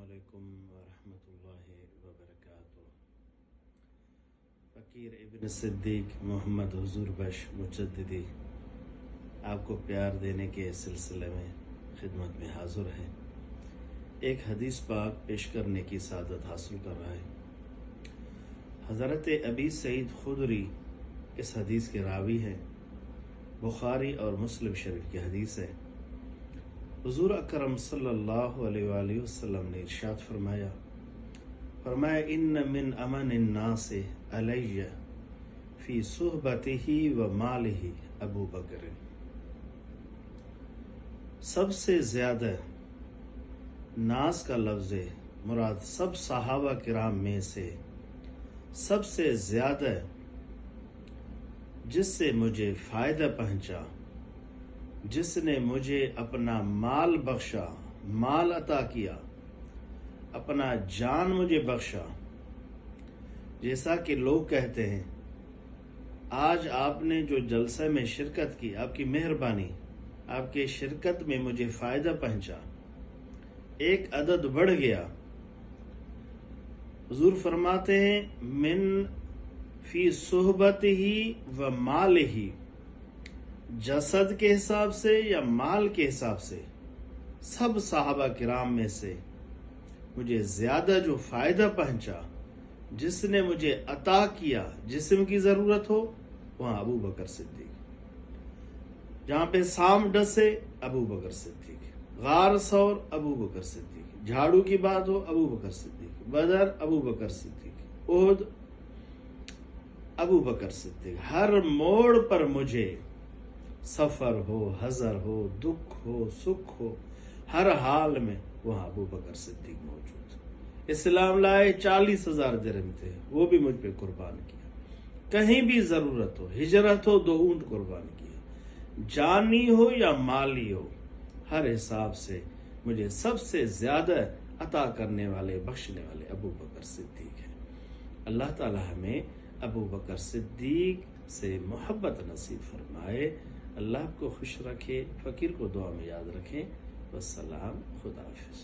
علیکم ورحمۃ اللہ وبرکاتہ۔ فقیر ابن صدیق محمد حضور بخش مجددی آپ کو پیار دینے کے سلسلے میں خدمت میں حاضر ہے۔ ایک حدیث پاک پیش کرنے کی سعادت حاصل کر رہا ہے۔ حضرت ابی سعید خدری اس حدیث کے راوی ہیں۔ بخاری اور مسلم شریف کی حدیث ہے۔ حضور اکرم صلی اللہ علیہ وآلہ وسلم نے ارشاد فرمایا ان من امن الناس علی فی صحبتہ و مالہ ابو بکر۔ سب سے زیادہ ناس کا لفظ مراد سب صحابہ کرام میں سے سب سے زیادہ جس سے مجھے فائدہ پہنچا، جس نے مجھے اپنا مال بخشا، مال عطا کیا، اپنا جان مجھے بخشا۔ جیسا کہ لوگ کہتے ہیں آج آپ نے جو جلسہ میں شرکت کی، آپ کی مہربانی، آپ کے شرکت میں مجھے فائدہ پہنچا، ایک عدد بڑھ گیا۔ حضور فرماتے ہیں من فی صحبتہ و مالہ، جسد کے حساب سے یا مال کے حساب سے سب صحابہ کرام میں سے مجھے زیادہ جو فائدہ پہنچا، جس نے مجھے عطا کیا، جسم کی ضرورت ہو وہاں ابو بکر صدیق، جہاں پہ سام ڈسے ابو بکر صدیق، غار سور ابو بکر صدیق، جھاڑو کی بات ہو ابو بکر صدیق، بدر ابو بکر صدیق، احد ابو بکر صدیق۔ ہر موڑ پر مجھے سفر ہو، حضر ہو، دکھ ہو، سکھ ہو، ہر حال میں وہاں ابو بکر صدیق موجود۔ اسلام لائے 40,000 درہم تھے، وہ بھی مجھ پہ قربان کیا۔ کہیں بھی ضرورت ہو، ہجرت ہو، 2 اونٹ قربان کیا، جانی ہو یا مالی ہو، ہر حساب سے مجھے سب سے زیادہ عطا کرنے والے، بخشنے والے ابو بکر صدیق ہیں۔ اللہ تعالی ہمیں ابو بکر صدیق سے محبت نصیب فرمائے۔ اللہ آپ کو خوش رکھے، فقیر کو دعا میں یاد رکھیں۔ والسلام، خدا حافظ۔